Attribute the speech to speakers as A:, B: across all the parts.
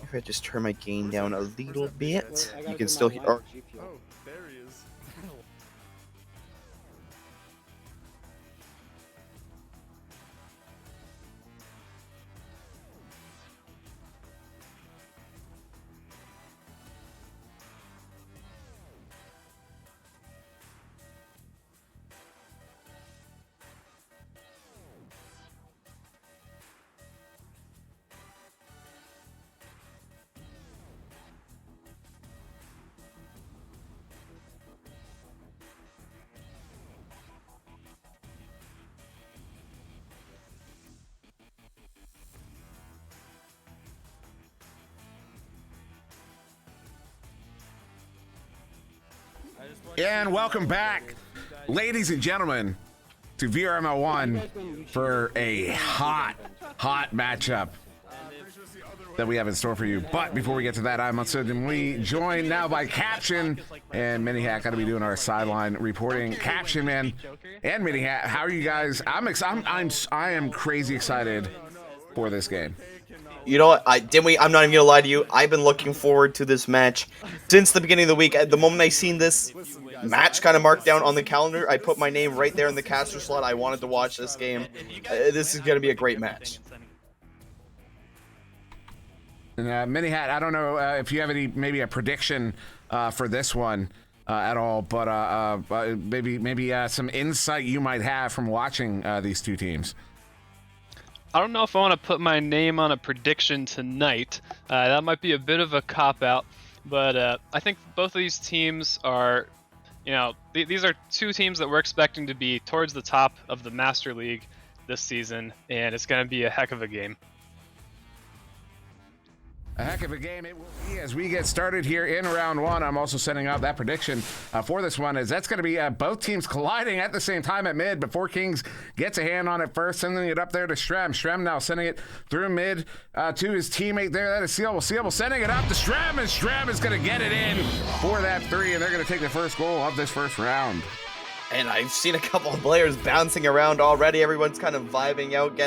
A: If I just turn my gain down a little bit, you can still hear.
B: Oh, there he is.
C: And welcome back, ladies and gentlemen, to VRML 1 for a hot matchup that we have in store for you. But before we get to that, I'm SirDimwi, joined now by Caption and Mini Hat. Got to be doing our sideline reporting. Caption, man, and Mini Hat, how are you guys? I am crazy excited for this game.
A: You know what, Dimwi, I'm not even gonna lie to you. I've been looking forward to this match since the beginning of the week. At the moment I seen this match kind of marked down on the calendar, I put my name right there in the caster slot. I wanted to watch this game. This is gonna be a great match.
C: And Mini Hat, I don't know if you have maybe a prediction for this one at all, but maybe some insight you might have from watching these two teams.
D: I don't know if I want to put my name on a prediction tonight. That might be a bit of a cop-out, but I think both of these teams are, these are two teams that we're expecting to be towards the top of the Master League this season, and it's going to be a heck of a game.
C: A heck of a game it will be as we get started here in round one. I'm also setting up that prediction for this one, as that's going to be both teams colliding at the same time at mid, but Four Kings gets a hand on it first, sending it up there to Strem. Strem now sending it through mid to his teammate there. That is Sealable. Sealable sending it up to Strem, and Strem is going to get it in for that three, and they're going to take the first goal of this first round.
A: And I've seen a couple of players bouncing around already. Everyone's kind of vibing out,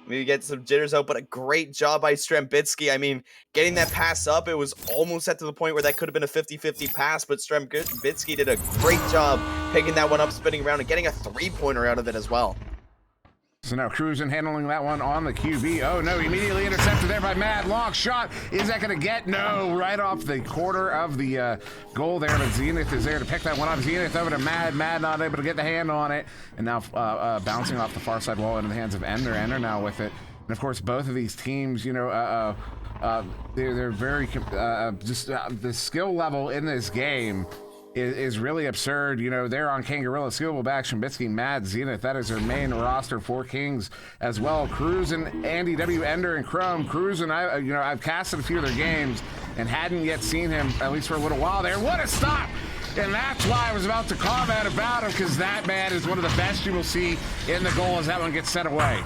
A: maybe get some jitters out, but a great job by Strembitsky. I mean, getting that pass up, it was almost at to the point where that could have been a 50-50 pass, but Strembitsky did a great job picking that one up, spinning around, and getting a three-pointer out of it as well.
C: So now Cruisin handling that one on the QB. Oh no, immediately intercepted there by Mad. Long shot. Is that going to get? No, right off the quarter of the goal there. But Zenith is there to pick that one up. Zenith over to Mad. Mad not able to get the hand on it. And now bouncing off the far side wall into the hands of Ender. Ender now with it. And of course, both of these teams, they're very, the skill level in this game is really absurd. They're on Kangorillaz, Skillable Back, Strembitsky, Mad, Zenith. That is their main roster. Four Kings as well. Cruisin, Andy W, Ender, and Chrome. Cruisin, I've casted a few of their games and hadn't yet seen him, at least for a little while there. What a stop! And that's why I was about to comment about him, because that man is one of the best you will see in the goal as that one gets set away.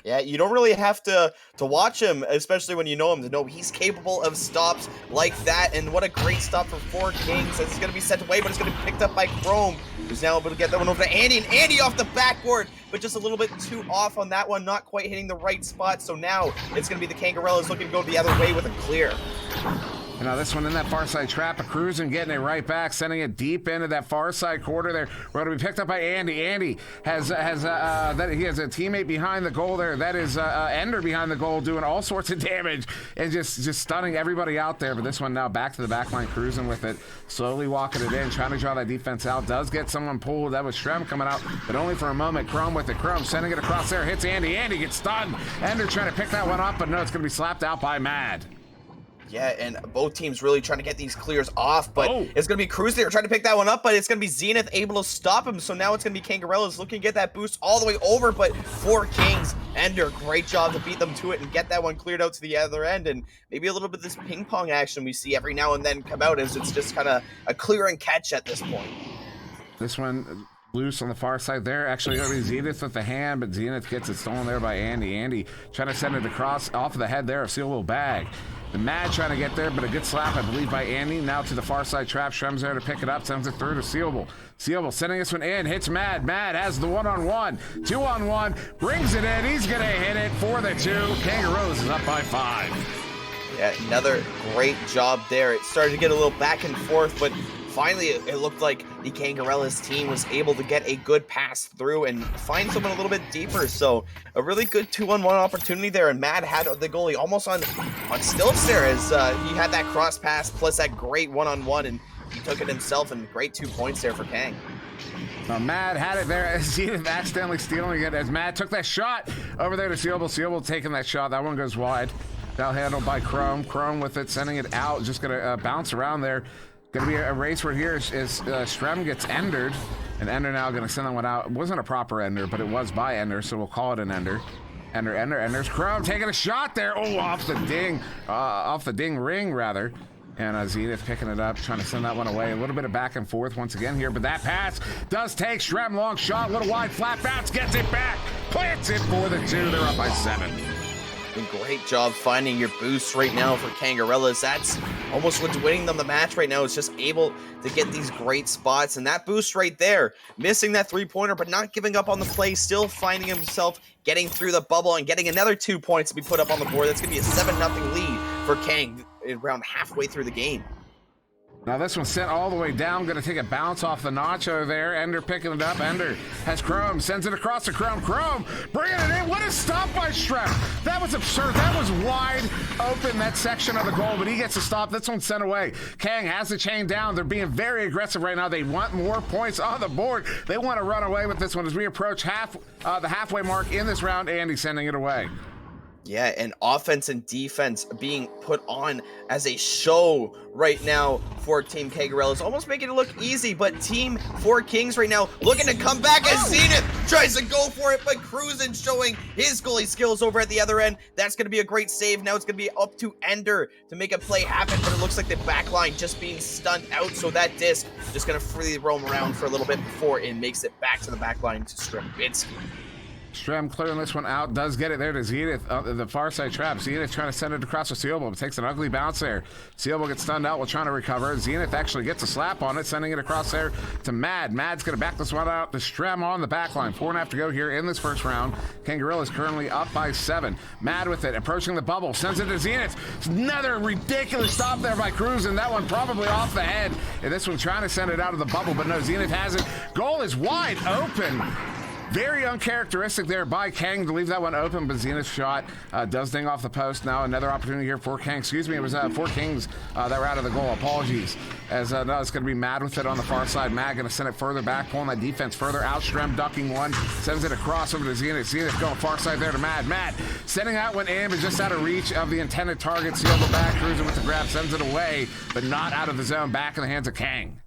A: Yeah, you don't really have to watch him, especially when you know him, to know he's capable of stops like that. And what a great stop for Four Kings. It's going to be sent away, but it's going to be picked up by Chrome, who's now able to get that one over to Andy. And Andy off the backboard, but just a little bit too off on that one, not quite hitting the right spot. So now it's going to be the Kangorillaz looking to go the other way with a clear.
C: And now this one in that far side trap, a Cruisin getting it right back, sending it deep into that far side quarter there. We're going to be picked up by Andy. Andy has he has a teammate behind the goal there. That is Ender behind the goal, doing all sorts of damage and just stunning everybody out there. But this one now back to the back line, Cruisin with it, slowly walking it in, trying to draw that defense out. Does get someone pulled. That was Strem coming out, but only for a moment. Chrome with it. Chrome sending it across there, hits Andy. Andy gets stunned. Ender trying to pick that one up, but no, it's going to be slapped out by Mad.
A: Yeah, and both teams really trying to get these clears off, but it's going to be Cruz there trying to pick that one up, but it's going to be Zenith able to stop him, so now it's going to be Kangorillaz looking to get that boost all the way over, but Four Kings, Ender, great job to beat them to it and get that one cleared out to the other end, and maybe a little bit of this ping-pong action we see every now and then come out as it's just kind of a clear and catch at this point.
C: This one loose on the far side there. Actually, going to be Zenith with the hand, but Zenith gets it stolen there by Andy. Andy trying to send it across off of the head there of Sealable Bag. The Mad trying to get there, but a good slap, I believe, by Andy. Now to the far side trap. Shrem's there to pick it up. Sends it through to Sealable. Sealable sending this one in. Hits Mad. Mad has the one-on-one. Two-on-one. Brings it in. He's going to hit it for the two. Kangorillaz is up by 5.
A: Yeah, another great job there. It started to get a little back and forth, but finally it looked like the Kangorillaz team was able to get a good pass through and find someone a little bit deeper. So a really good 2-on-1 opportunity there, and Mad had the goalie almost on stilts there as he had that cross pass plus that great 1-on-1, and he took it himself, and great 2 points there for Kang.
C: Mad had it there as Zenith accidentally stealing it as Mad took that shot over there to Sealable. Sealable taking that shot. That one goes wide. Now handled by Chrome. Chrome with it, sending it out. Just going to bounce around there. Going to be a race where here is Strem gets endered. And Ender now going to send that one out. It wasn't a proper Ender, but it was by Ender, so we'll call it an Ender. Ender's Chrome taking a shot there. Oh, off the ding ring, rather. And Zenith picking it up, trying to send that one away. A little bit of back and forth once again here, but that pass does take Strem. Long shot, little wide, flat bounce, gets it back, plants it for the 2. They're up by 7.
A: Great job finding your boost right now for Kangorillaz. That's almost what's winning them the match right now. Is just able to get these great spots, and that boost right there, missing that 3-pointer, but not giving up on the play, still finding himself getting through the bubble and getting another 2 points to be put up on the board. That's going to be a 7-0 lead for Kang around halfway through the game.
C: Now this one's sent all the way down, going to take a bounce off the nacho there. Ender picking it up. Ender has Chrome, sends it across to Chrome. Chrome bringing it in. What a stop by Strem. That was absurd. That was wide open, that section of the goal, but he gets a stop. This one's sent away. Kang has the chain down. They're being very aggressive right now. They want more points on the board. They want to run away with this one as we approach the halfway mark in this round. Andy sending it away.
A: Yeah, and offense and defense being put on as a show right now for Team Kangorillaz. Almost making it look easy, but Team 4 Kings right now looking to come back as Zenith tries to go for it, but Cruisin showing his goalie skills over at the other end. That's going to be a great save. Now it's going to be up to Ender to make a play happen, but it looks like the back line just being stunned out, so that disc just going to freely roam around for a little bit before it makes it back to the back line to Strembinski.
C: Strem clearing this one out, does get it there to Zenith, the far side trap. Zenith trying to send it across to Sealable, but takes an ugly bounce there. Sealable gets stunned out while trying to recover. Zenith actually gets a slap on it, sending it across there to Mad. Mad's going to back this one out to Strem on the back line. 4.5 to go here in this first round. Kangorillaz currently up by 7. Mad with it, approaching the bubble, sends it to Zenith. Another ridiculous stop there by Cruisin. That one probably off the head. And this one trying to send it out of the bubble, but no, Zenith has it. Goal is wide open. Very uncharacteristic there by Kang to leave that one open, but Zenith's shot does ding off the post. Now another opportunity here for Kang. Excuse me, it was 4 Kings that were out of the goal. Apologies. As now it's going to be Mad with it on the far side. Mad going to send it further back, pulling that defense further out. Strem ducking one, sends it across over to Zenith. Zenith going far side there to Mad. Mad sending that one in, but just out of reach of the intended target. Sealable back, Cruisin with the grab, sends it away, but not out of the zone. Back in the hands of Kang.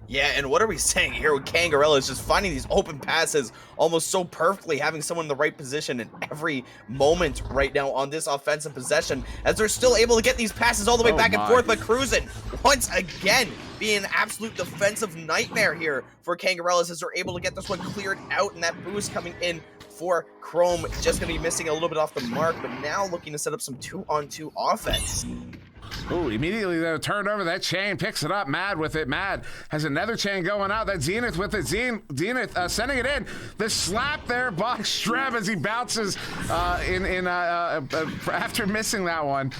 A: Yeah, and what are we saying here with Kangorillaz just finding these open passes almost so perfectly, having someone in the right position in every moment right now on this offensive possession, as they're still able to get these passes all the way back and forth, but Cruisin, once again, being an absolute defensive nightmare here for Kangorillaz as they're able to get this one cleared out, and that boost coming in for Chrome, just going to be missing a little bit off the mark, but now looking to set up some 2-on-2 offense.
C: Ooh, immediately though, turned over that chain, picks it up, Mad with it. Mad has another chain going out. That Zenith with it. Zenith sending it in. The slap there by Strem as he bounces after missing that one.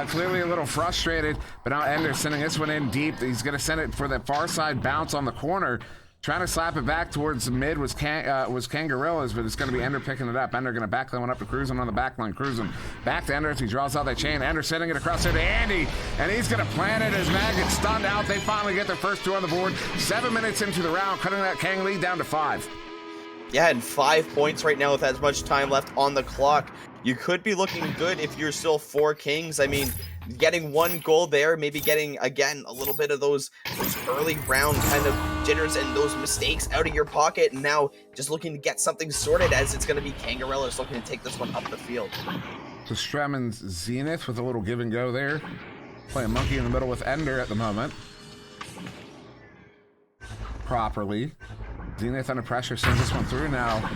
C: Clearly a little frustrated, but now Ender sending this one in deep. He's going to send it for the far side bounce on the corner. Trying to slap it back towards the mid was Kangorillaz, but it's going to be Ender picking it up. Ender going to back that one up to Cruisin on the back line. Cruisin back to Ender as he draws out that chain. Ender sending it across there to Andy, and he's going to plant it as Mag gets stunned out. They finally get their first 2 on the board. 7 minutes into the round, cutting that Kang lead down to 5.
A: Yeah, and 5 points right now with as much time left on the clock. You could be looking good if you're still 4 Kings. I mean, getting 1 goal there, maybe getting, again, a little bit of those early round kind of jitters and those mistakes out of your pocket, and now just looking to get something sorted as it's going to be Kangorillaz looking to take this one up the field.
C: So Strem and Zenith with a little give and go there. Playing monkey in the middle with Ender at the moment. Properly. Zenith under pressure sends this one through now.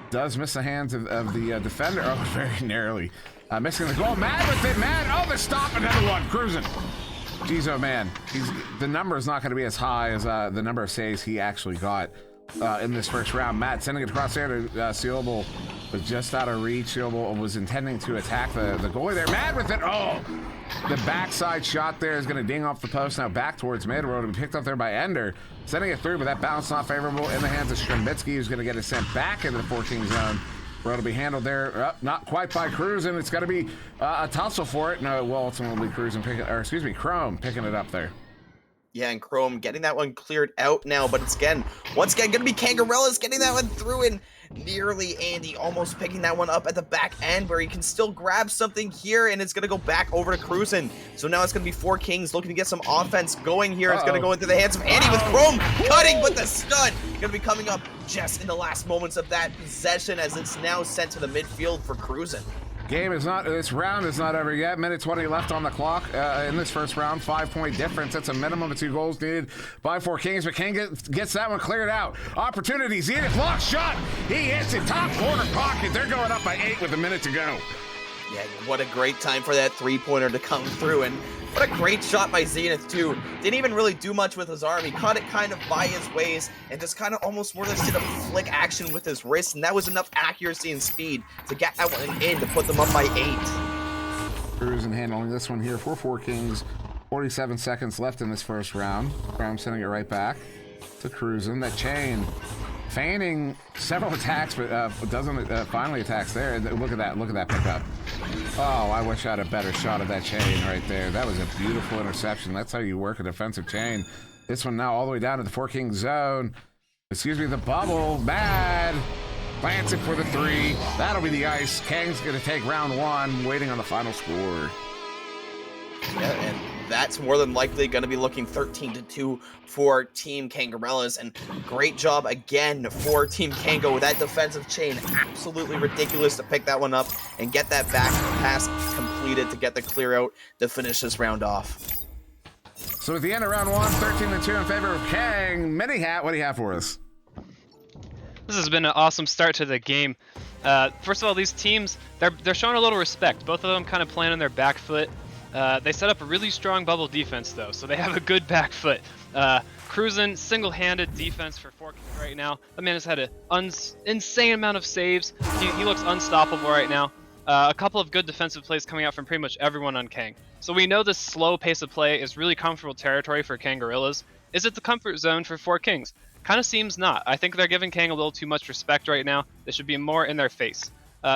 C: Does miss the hands of the defender. Oh, very narrowly. Missing the goal. Mad with it. Mad. Oh, the stop. Another one. Cruisin. Jeez, oh man. The number is not going to be as high as the number of saves he actually got in this first round. Matt sending it across there to Sealable, was just out of reach. Sealable was intending to attack the goalie there. Matt with it. Oh, the backside shot there is going to ding off the post. Now back towards mid. Road to be picked up there by Ender. Sending it through, but that bounce not favorable in the hands of Strembitsky, who's going to get it sent back into the 4 King zone. Road to be handled there. Not quite by Cruzen. It's going to be a tussle for it. No, it will ultimately be Chrome picking it up there.
A: Yeah, and Chrome getting that one cleared out now, but it's once again going to be Kangorillaz getting that one through, and nearly Andy almost picking that one up at the back end where he can still grab something here, and it's going to go back over to Cruzen. So now it's going to be 4 Kings looking to get some offense going here. It's going to go into the hands of Andy with Chrome cutting, but the stud going to be coming up just in the last moments of that possession as it's now sent to the midfield for Cruzen.
C: This round is not over yet. Minute 20 left on the clock in this first round. 5-point difference. That's a minimum of 2 goals needed by 4 Kings, but King gets that one cleared out. Opportunity. Zenith block shot. He hits it top corner pocket. They're going up by 8 with a minute to go.
A: Yeah, what a great time for that 3-pointer to come through, and what a great shot by Zenith too. Didn't even really do much with his arm. He caught it kind of by his waist and just kind of almost more or less did a flick action with his wrist, and that was enough accuracy and speed to get that one in to put them up by 8.
C: Cruzen handling this one here for 4 Kings. 47 seconds left in this first round. Brown sending it right back to Cruzen. That chain feigning several attacks, but doesn't finally attacks there. Look at that pickup. Oh, I wish I had a better shot of that chain right there. That was a beautiful interception. That's how you work a defensive chain. This one now all the way down to the 4 King zone. Excuse me, the bubble. Bad. Plants it for the 3. That'll be the ice. Kang's going to take round 1, waiting on the final score.
A: Yeah, and that's more than likely going to be looking 13-2 for Team Kangorillaz, and great job again for Team Kango with that defensive chain. Absolutely ridiculous to pick that one up and get that back pass completed to get the clear out to finish this round off.
C: So at the end of round 1, 13-2 in favor of Kang. Mini Hat, what do you have for us?
D: This has been an awesome start to the game. First of all, these teams, they're showing a little respect. Both of them kind of playing on their back foot. They set up a really strong bubble defense, though, so they have a good back foot. Cruzen, single-handed defense for 4 Kings right now. The man has had an insane amount of saves. He looks unstoppable right now. A couple of good defensive plays coming out from pretty much everyone on Kang. So we know this slow pace of play is really comfortable territory for Kangorillaz. Is it the comfort zone for 4 Kings? Kind of seems not. I think they're giving Kang a little too much respect right now. They should be more in their face.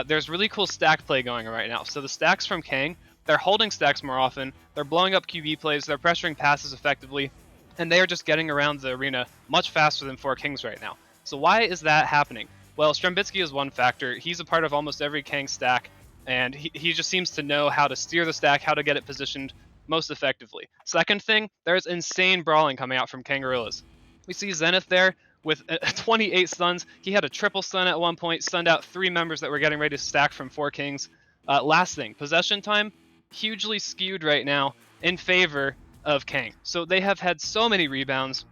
D: There's really cool stack play going right now. So the stacks from Kang, they're holding stacks more often, they're blowing up QB plays, they're pressuring passes effectively, and they are just getting around the arena much faster than 4 Kings right now. So why is that happening? Well, Strembitsky is one factor. He's a part of almost every Kang stack, and he just seems to know how to steer the stack, how to get it positioned most effectively. Second thing, there's insane brawling coming out from Kangorillaz. We see Zenith there with 28 stuns. He had a triple stun at one point, stunned out 3 members that were getting ready to stack from 4 Kings. Last thing, possession time, hugely skewed right now in favor of Kang. So they have had so many rebounds.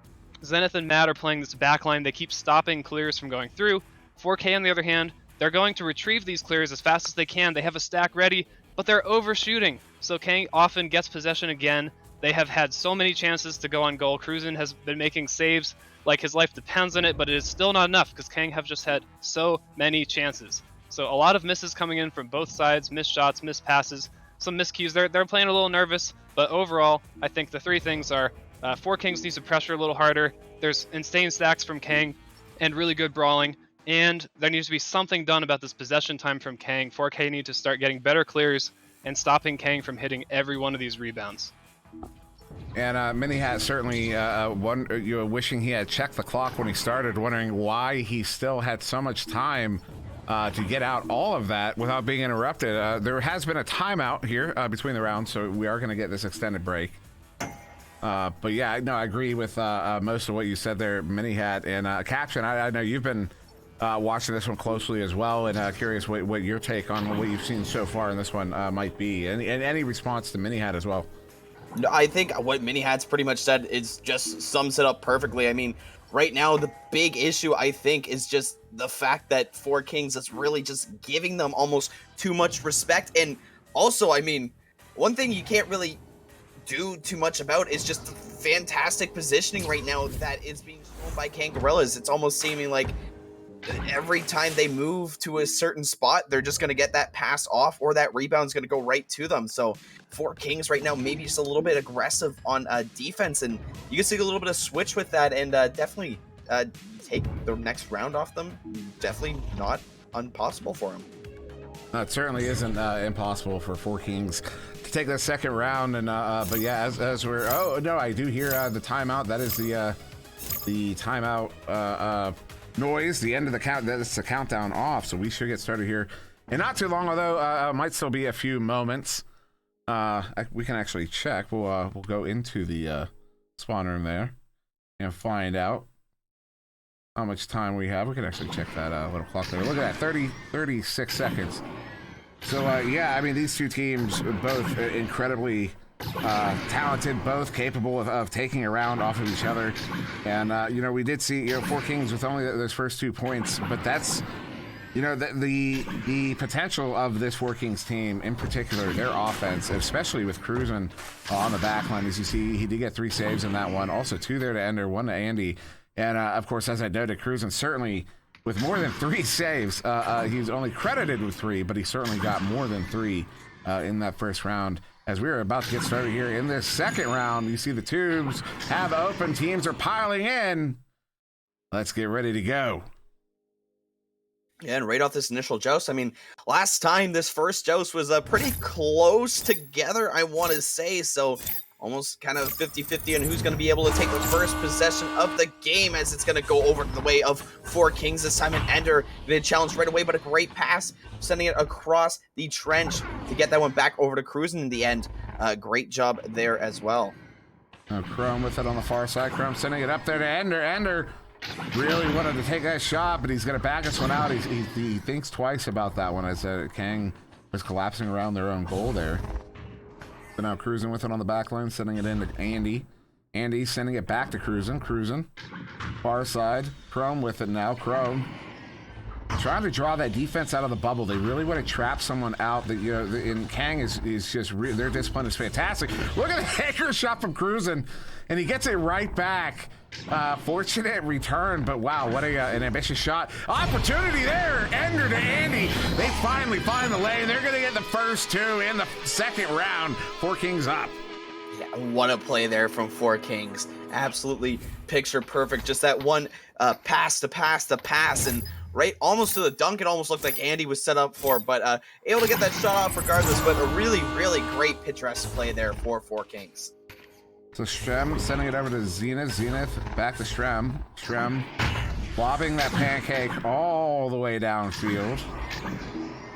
D: Zenith and Matt are playing this backline. They keep stopping clears from going through. 4K, on the other hand, they're going to retrieve these clears as fast as they can. They have a stack ready, but they're overshooting. So Kang often gets possession again. They have had so many chances to go on goal. Cruzen has been making saves like his life depends on it, but it is still not enough because Kang have just had so many chances. So a lot of misses coming in from both sides, missed shots, missed passes, some miscues. They're playing a little nervous, but overall, I think the 3 things are 4 Kings needs to pressure a little harder. There's insane stacks from Kang and really good brawling, and there needs to be something done about this possession time from Kang. 4K need to start getting better clears and stopping Kang from hitting every one of these rebounds.
C: And Mini Hat certainly wishing he had checked the clock when he started, wondering why he still had so much time to get out all of that without being interrupted. There has been a timeout here between the rounds, so we are going to get this extended break. But yeah, no, I agree with most of what you said there, Mini Hat. And Caption, I know you've been watching this one closely as well, and curious what your take on what you've seen so far in this one might be, and any response to Mini Hat as well.
A: No, I think what Mini Hat's pretty much said is just sums it up perfectly. I mean, right now, the big issue, I think, is just the fact that 4 Kings is really just giving them almost too much respect. And also, I mean, one thing you can't really do too much about is just the fantastic positioning right now that is being shown by Kangorillaz. It's almost seeming like every time they move to a certain spot, they're just going to get that pass off or that rebound's going to go right to them. So Four Kings right now maybe just a little bit aggressive on defense, and you can see a little bit of switch with that, and definitely take the next round off them. Definitely not impossible for them.
C: It certainly isn't impossible for Four Kings to take that second round, and but yeah, as we're I do hear the timeout. That is the timeout noise, the end of the count. That's the countdown off, so we should get started here and not too long, although might still be a few moments. We can actually check. We'll go into the spawn room there and find out how much time we have. We can actually check that little clock there. Look at that, 36 seconds. So yeah, I mean, these two teams both incredibly talented, both capable of taking a round off of each other. And you know, we did see Four Kings with only those first 2 points, but that's the potential of this Four Kings team, in particular their offense, especially with Cruzen on the back line. As you see, he did get 3 saves in that one, also 2 there to Ender, 1 to Andy, and of course, as I noted, Cruzen certainly with more than 3 saves. He's only credited with 3, but he certainly got more than 3 in that first round. As we're about to get started here in this second round, you see the tubes have open, teams are piling in. Let's get ready to go.
A: Yeah, and right off this initial joust, I mean, last time this first joust was pretty close together, I want to say, so almost kind of 50-50 on who's going to be able to take the first possession of the game, as it's going to go over the way of Four Kings this time, and Ender getting challenged right away, but a great pass, sending it across the trench to get that one back over to Cruzen in the end. Great job there as well.
C: Chrome with it on the far side. Chrome sending it up there to Ender. Ender really wanted to take that shot, but he's going to back this one out. He thinks twice about that one, as Kang was collapsing around their own goal there. So now Cruzen with it on the back line, sending it in to Andy. Andy sending it back to Cruzen. Cruzen, far side. Chrome with it now. Chrome trying to draw that defense out of the bubble. They really want to trap someone out. That, you know, and Kang is just their discipline is fantastic. Look at the anchor shot from Cruzen, and he gets it right back. Fortunate return, but wow, what an ambitious shot. Opportunity there. Ender to Andy. They finally find the lane. They're going to get the first 2 in the second round. Four Kings up.
A: Yeah, what a play there from Four Kings. Absolutely picture perfect. Just that one pass, and right almost to the dunk. It almost looked like Andy was set up for, but able to get that shot off regardless. But a really, really great picturesque play there for Four Kings.
C: So Strem sending it over to Zenith. Zenith back to Strem. Strem lobbing that pancake all the way downfield.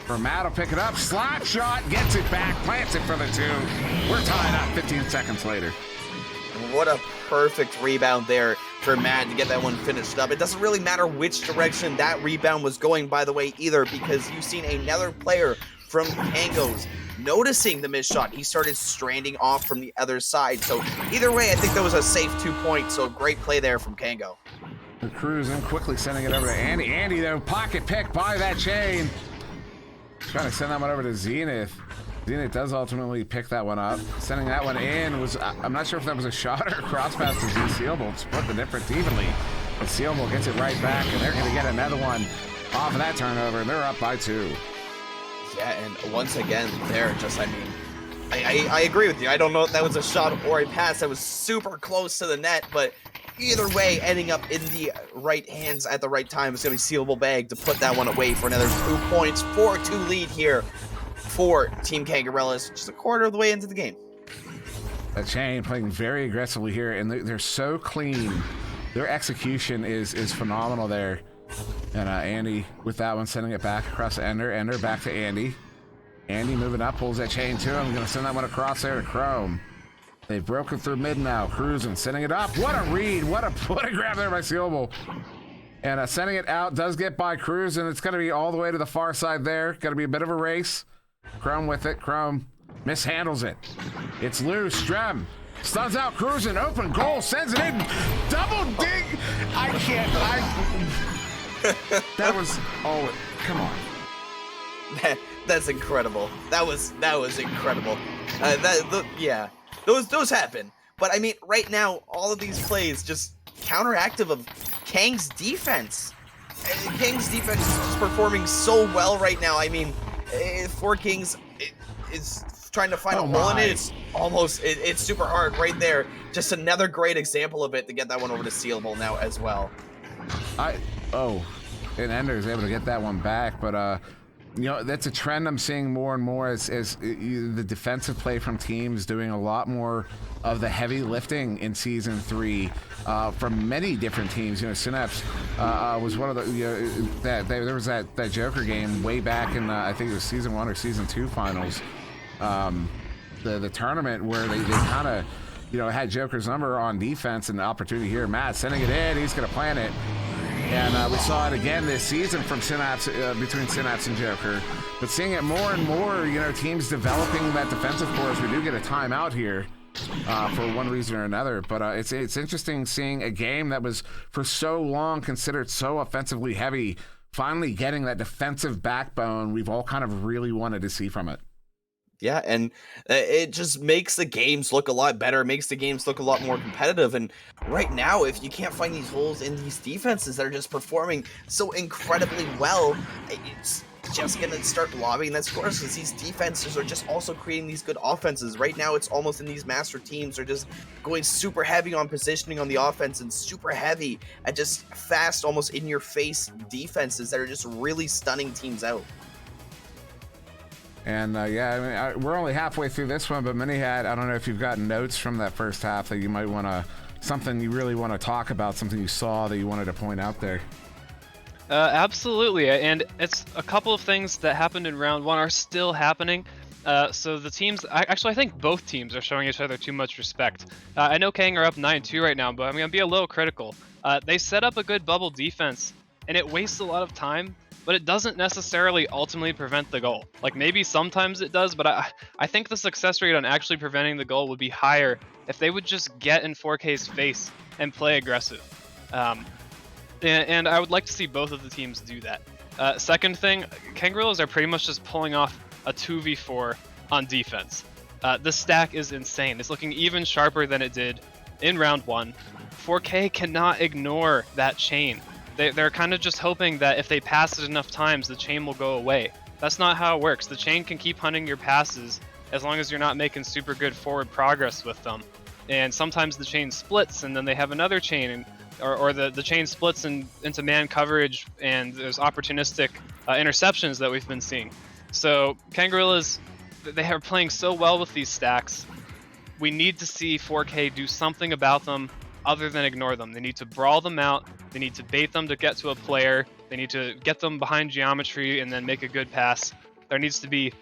C: For Matt will pick it up. Slap shot, gets it back, plants it for the 2. We're tied up 15 seconds later.
A: What a perfect rebound there for Matt to get that one finished up. It doesn't really matter which direction that rebound was going, by the way, either, because you've seen another player from Kangos noticing the missed shot. He started stranding off from the other side. So either way, I think that was a safe 2 points. So great play there from Kango.
C: Cruzen quickly sending it over to Andy. Andy, though, pocket pick by that chain. Trying to send that one over to Zenith. Zenith does ultimately pick that one up. Sending that one in was, I'm not sure if that was a shot or a cross pass to Sealable. Split the difference evenly. But Sealable gets it right back, and they're going to get another one off of that turnover. They're up by 2.
A: Yeah, and once again, there, just, I mean, I agree with you. I don't know if that was a shot or a pass. That was super close to the net, but either way, ending up in the right hands at the right time. It's going to be Sealable Bag to put that one away for another 2 points. 4-2 lead here for Team Kangorillaz, just a quarter of the way into the game.
C: That chain playing very aggressively here, and they're so clean. Their execution is phenomenal there. And Andy with that one, sending it back across to Ender. Ender back to Andy. Andy moving up, pulls that chain to him. Going to send that one across there to Chrome. They've broken through mid now. Cruzen sending it up. What a read. What a grab there by Sealable. And sending it out does get by Cruzen. It's going to be all the way to the far side there. Going to be a bit of a race. Chrome with it. Chrome mishandles it. It's loose. Strem stuns out Cruzen. Open goal. Sends it in. Double dig. I can't. That was. Oh, come on.
A: That's incredible. That was incredible. Yeah. Those happen. But I mean, right now, all of these plays just counteractive of Kang's defense. Kang's defense is just performing so well right now. I mean, 4Kings is trying to find a hole in it. It's almost, it's super hard right there. Just another great example of it to get that one over to Sealable now as well.
C: And Ender is able to get that one back, but you know, that's a trend I'm seeing more and more as the defensive play from teams doing a lot more of the heavy lifting in Season 3 from many different teams. You know, Synapse was one of the, you know, there was that Joker game way back in, I think it was Season 1 or Season 2 finals, the tournament where they kind of, you know, had Joker's number on defense and the opportunity here. Matt sending it in, he's going to plant it. And we saw it again this season from Synapse, between Synapse and Joker. But seeing it more and more, you know, teams developing that defensive core as we do get a timeout here for one reason or another. But it's interesting seeing a game that was for so long considered so offensively heavy, finally getting that defensive backbone we've all kind of really wanted to see from it.
A: Yeah, and it just makes the games look a lot better, makes the games look a lot more competitive. And right now, if you can't find these holes in these defenses that are just performing so incredibly well, it's just going to start lobbying that scores, because these defenses are just also creating these good offenses. Right now, it's almost in these master teams are just going super heavy on positioning on the offense and super heavy at just fast, almost in-your-face defenses that are just really stunning teams out.
C: And yeah, I mean, we're only halfway through this one, but Mini Hat, I don't know if you've got notes from that first half that you might want to, something you really want to talk about, something you saw that you wanted to point out there.
D: Absolutely, and it's a couple of things that happened in round one are still happening. So the teams, I think both teams are showing each other too much respect. I know Kang are up 9-2 right now, but I'm going to be a little critical. They set up a good bubble defense, and it wastes a lot of time, but it doesn't necessarily ultimately prevent the goal. Like, maybe sometimes it does, but I think the success rate on actually preventing the goal would be higher if they would just get in 4K's face and play aggressive. And I would like to see both of the teams do that. Second thing, Kangorillaz are pretty much just pulling off a 2v4 on defense. The stack is insane. It's looking even sharper than it did in round one. 4K cannot ignore that chain. They're kind of just hoping that if they pass it enough times, the chain will go away. That's not how it works. The chain can keep hunting your passes as long as you're not making super good forward progress with them. And sometimes the chain splits, and then they have another chain, or the chain splits into man coverage, and there's opportunistic interceptions that we've been seeing. So Kangorillaz, they are playing so well with these stacks. We need to see 4K do something about them other than ignore them. They need to brawl them out. They need to bait them to get to a player. They need to get them behind geometry and then make a good pass. There needs to be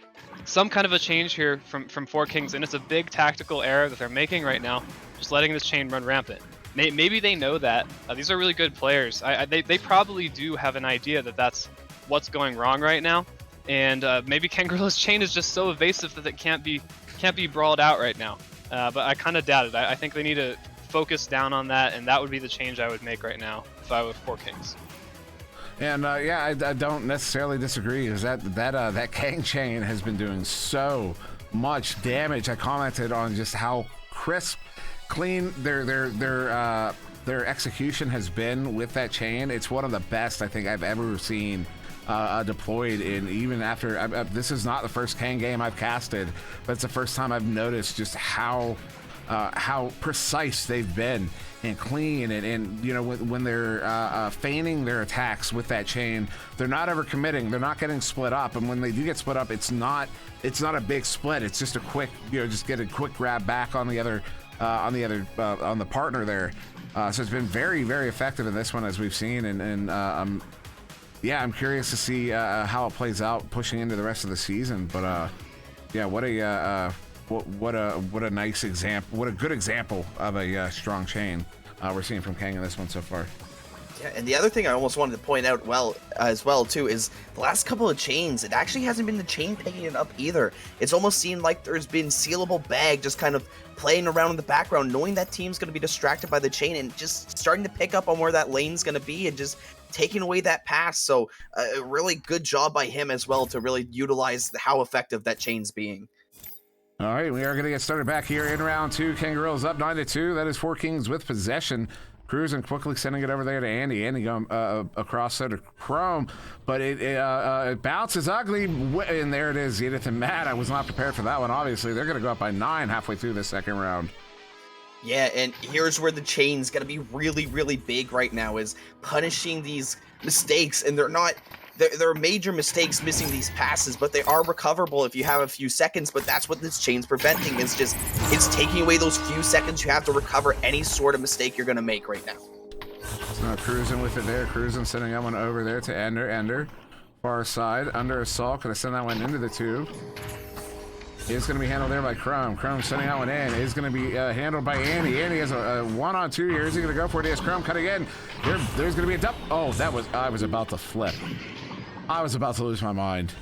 D: some kind of a change here from 4Kings, and it's a big tactical error that they're making right now, just letting this chain run rampant. Maybe they know that. These are really good players. They probably do have an idea that that's what's going wrong right now, and maybe Kangorillaz chain is just so evasive that it can't be brawled out right now. But I kind of doubt it. I think they need to focus down on that, and that would be the change I would make right now if I were 4Kings.
C: And yeah, I don't necessarily disagree, because that Kang chain has been doing so much damage. I commented on just how crisp, clean their execution has been with that chain. It's one of the best I think I've ever seen deployed in, even after this is not the first Kang game I've casted, but it's the first time I've noticed just how precise they've been and clean, and you know, when they're feigning their attacks with that chain, they're not ever committing. They're not getting split up, and when they do get split up, it's not a big split. It's just a quick, you know, just get a quick grab back on the partner there. So it's been very, very effective in this one, as we've seen, and I'm curious to see how it plays out pushing into the rest of the season. But yeah, what a nice example, what a good example of a strong chain we're seeing from Kang in this one so far.
A: Yeah, and the other thing I almost wanted to point out as well too is the last couple of chains, it actually hasn't been the chain picking it up either. It's almost seemed like there's been Sealable Bag just kind of playing around in the background, knowing that team's going to be distracted by the chain and just starting to pick up on where that lane's going to be and just taking away that pass. So a really good job by him as well to really utilize how effective that chain's being.
C: All right, we are going to get started back here in round 2. Kangorillaz up 9-2. That is 4 Kings with possession. Cruising quickly, sending it over there to Andy. Andy going across there to Chrome, but it bounces ugly, and there it is, Zenith and Matt. I was not prepared for that one, obviously. They're going to go up by 9 halfway through the second round.
A: Yeah, and here's where the chain's going to be really, really big right now, is punishing these mistakes, and there are major mistakes missing these passes, but they are recoverable if you have a few seconds. But that's what this chain's preventing, is just it's taking away those few seconds you have to recover any sort of mistake you're going to make right now.
C: So Cruising with it there. Cruising sending that one over there to Ender. Far side, under assault. Gonna send that one into the tube. It's going to be handled there by Chrome. Chrome sending that one in. It's going to be handled by Andy. Andy has a 1-on-2 here. Is he going to go for it? Yes, Chrome cutting in. There's going to be a dump. Oh, I was about to flip. I was about to lose my mind.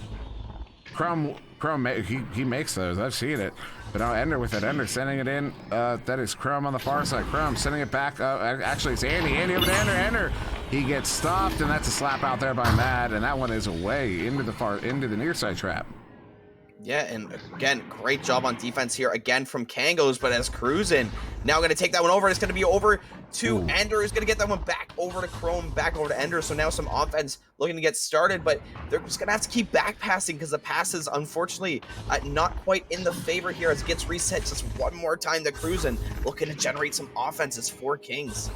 C: Chrome, he makes those. I've seen it. But now Ender with it. Ender sending it in. That is Chrome on the far side. Chrome sending it back. Actually, it's Andy. Andy over to Ender. Ender. He gets stopped, and that's a slap out there by Mad, and that one is away into the near side trap.
A: Yeah, and again, great job on defense here again from Kangos, but as Cruisin' now going to take that one over. It's going to be over to Ender. Is going to get that one back over to Chrome, back over to Ender. So now some offense looking to get started, but they're just going to have to keep back passing because the passes, unfortunately, not quite in the favor here as it gets reset just one more time to Cruisin', looking to generate some offense as 4 Kings.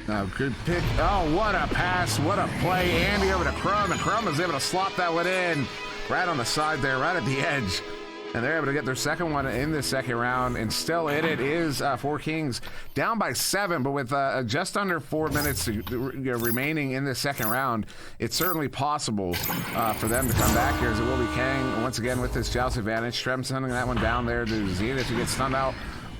C: Oh, good pick. Oh, what a pass. What a play. Andy over to Chrome, and Chrome is able to slot that one in. Right on the side there, right at the edge. And they're able to get their second one in the second round. And still it is 4 Kings down by 7, but with just under 4 minutes remaining in the second round, it's certainly possible for them to come back here, as it will be Kang once again with this joust advantage. Strem sending that one down there to Zenith, who gets stunned out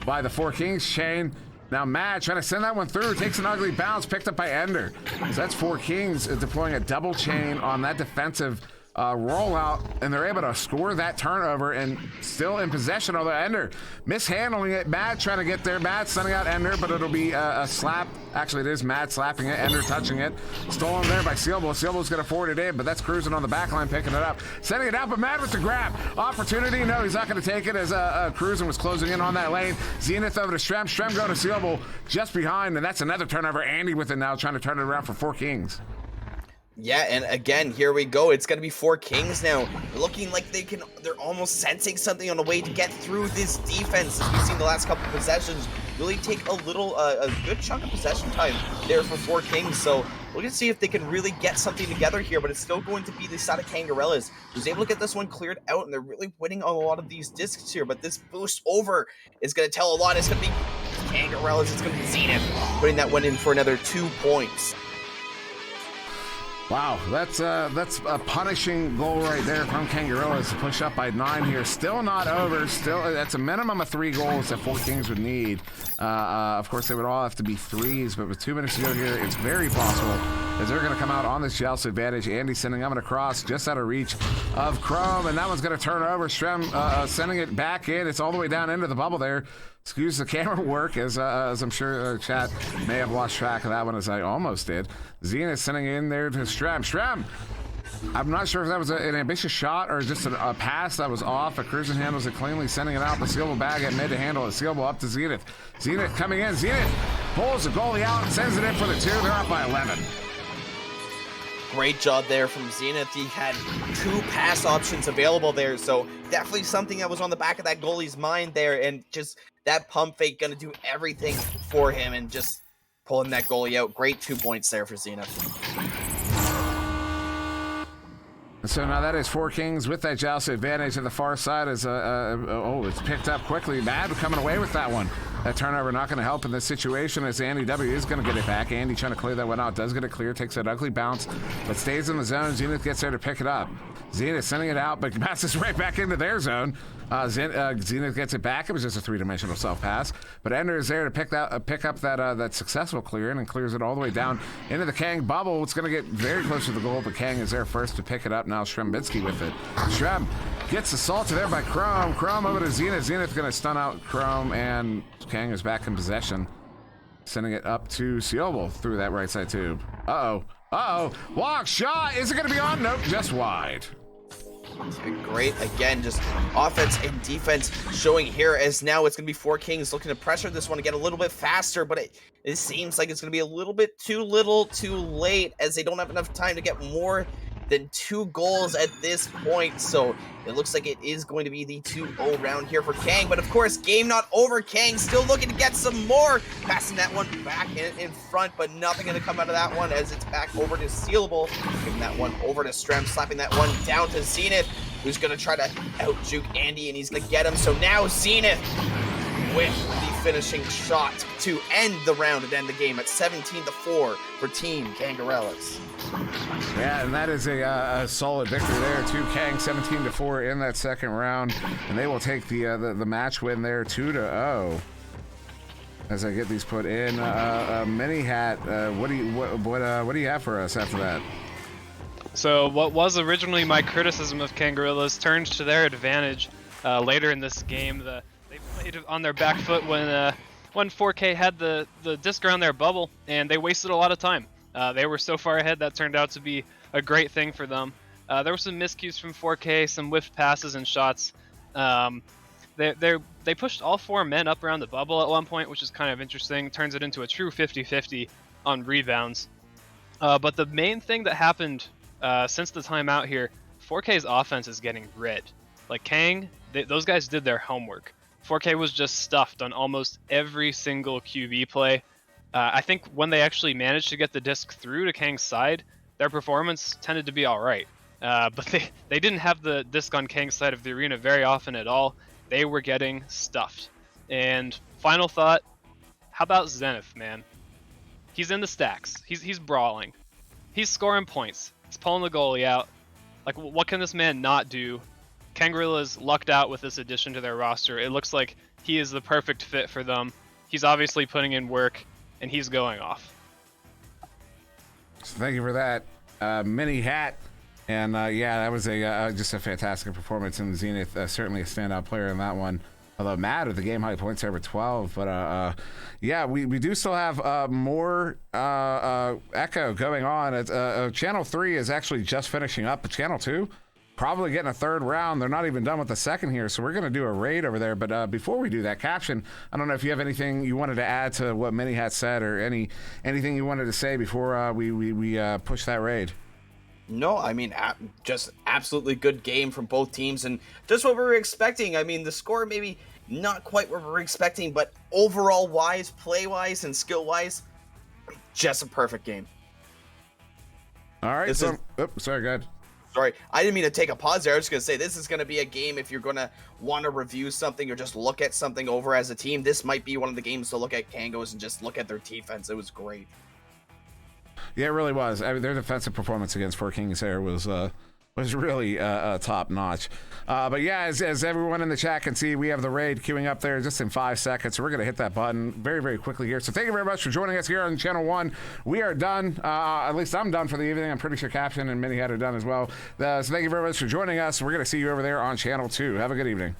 C: by the 4 Kings chain. Now Matt trying to send that one through, takes an ugly bounce, picked up by Ender. So that's 4 Kings deploying a double chain on that defensive rollout, and they're able to score that turnover and still in possession, although Ender mishandling it. Matt trying to get there. Matt sending out Ender, but it'll be a slap. Actually, it is Matt slapping it. Ender touching it. Stolen there by Sealable. Sealable's going to forward it in, but that's Cruising on the back line picking it up. Sending it out, but Matt with the grab. Opportunity. No, he's not going to take it as Cruising was closing in on that lane. Zenith over to Strem. Strem going to Sealable just behind, and that's another turnover. Andy with it now, trying to turn it around for 4 Kings.
A: Yeah, and again, here we go. It's going to be 4 Kings now. Looking like they're almost sensing something on the way to get through this defense. As we've seen the last couple of possessions really take a good chunk of possession time there for 4 Kings. So we're going to see if they can really get something together here, but it's still going to be the side of Kangorillaz who's able to get this one cleared out, and they're really winning on a lot of these discs here. But this boost over is going to tell a lot. It's going to be Kangorillaz. It's going to be Zenith putting that one in for another 2 points.
C: Wow, that's a punishing goal right there from Kangorillaz to push up by 9 here. Still not over. Still, that's a minimum of 3 goals that 4 Kings would need. Of course, they would all have to be 3s, but with 2 minutes to go here, it's very possible as they're going to come out on this joust advantage. Andy sending them across just out of reach of Chrome, and that one's going to turn over. Strem sending it back in. It's all the way down into the bubble there. Excuse the camera work, as I'm sure chat may have lost track of that one, as I almost did. Zenith sending in there to Strem. Strem! I'm not sure if that was an ambitious shot or just a pass that was off. A Cruising handles it cleanly, sending it out. The Sealable bag at mid to handle it. Sealable up to Zenith. Zenith coming in. Zenith pulls the goalie out and sends it in for the 2. They're up by 11.
A: Great job there from Zenith. He had 2 pass options available there, so definitely something that was on the back of that goalie's mind there, and just that pump fake gonna do everything for him and just pulling that goalie out. Great 2 points there for Zenith.
C: So now that is 4 Kings with that joust advantage on the far side. As it's picked up quickly. Mad coming away with that one. That turnover not going to help in this situation, as Andy W is going to get it back. Andy trying to clear that one out. Does get it clear. Takes that ugly bounce, but stays in the zone. Zenith gets there to pick it up. Zenith sending it out, but passes right back into their zone. Zenith gets it back. It was just a 3-dimensional self-pass, but Ender is there to pick up that successful clear in, and clears it all the way down into the Kang bubble. It's going to get very close to the goal, but Kang is there first to pick it up. Now Strembitsky with it. Strem gets assaulted there by Chrome. Chrome over to Zenith. Zenith going to stun out Chrome, and Kang is back in possession, sending it up to Sealable through that right side tube. Uh-oh. Walk shot. Is it going to be on? Nope, just wide.
A: Great. Again, just offense and defense showing here as now it's going to be 4 Kings looking to pressure this one to get a little bit faster, but it seems like it's going to be a little bit too little too late as they don't have enough time to get more than 2 goals at this point. So it looks like it is going to be the 2-0 round here for Kang, but of course, game not over. Kang still looking to get some more. Passing that one back in front, but nothing going to come out of that one as it's back over to Sealable. Giving that one over to Strem, slapping that one down to Zenith, who's going to try to out-juke Andy, and he's going to get him. So now Zenith with the finishing shot to end the round and end the game at 17-4 for Team Kangorillaz.
C: Yeah, and that is a solid victory there. To Kang, 17-4 in that second round, and they will take the match win there, 2-0. As I get these put in, Mini Hat, what do you have for us after that?
D: So what was originally my criticism of Kangorillaz turned to their advantage later in this game. They played on their back foot when 4K had the disc around their bubble, and they wasted a lot of time. They were so far ahead that turned out to be a great thing for them. There were some miscues from 4K, some whiffed passes and shots. They pushed all 4 men up around the bubble at one point, which is kind of interesting. Turns it into a true 50-50 on rebounds. But the main thing that happened since the timeout here, 4K's offense is getting red. Like Kang, those guys did their homework. 4K was just stuffed on almost every single QB play. I think when they actually managed to get the disc through to Kang's side, their performance tended to be all right. But they didn't have the disc on Kang's side of the arena very often at all. They were getting stuffed. And final thought, how about Zenith, man? He's in the stacks. He's brawling. He's scoring points. He's pulling the goalie out. Like, what can this man not do? Kangorillaz lucked out with this addition to their roster. It looks like he is the perfect fit for them. He's obviously putting in work, and he's going off.
C: So thank you for that, Mini Hat. And yeah, that was just a fantastic performance in Zenith. Certainly a standout player in that one. Although Matt with the game high points there with 12. But yeah, we do still have more echo going on. Channel 3 is actually just finishing up. But Channel 2 probably getting a third round. They're not even done with the second here, so we're going to do a raid over there. But before we do that, Caption, I don't know if you have anything you wanted to add to what Mini Hat said, or anything you wanted to say before we push that raid.
A: No, I mean, just absolutely good game from both teams, and just what we were expecting. I mean, the score maybe not quite what we were expecting, but overall wise, play wise, and skill wise, just a perfect game.
C: All right. Sorry, go ahead.
A: Sorry, I didn't mean to take a pause there. I was just going to say, this is going to be a game if you're going to want to review something or just look at something over as a team. This might be one of the games to look at Kangos and just look at their defense. It was great.
C: Yeah, it really was. I mean, their defensive performance against 4 Kings there was really top notch. But yeah, as everyone in the chat can see, we have the raid queuing up there just in 5 seconds. So we're going to hit that button very, very quickly here. So thank you very much for joining us here on Channel 1. We are done. At least I'm done for the evening. I'm pretty sure Caption and Mini Hat are done as well. So thank you very much for joining us. We're going to see you over there on Channel 2. Have a good evening.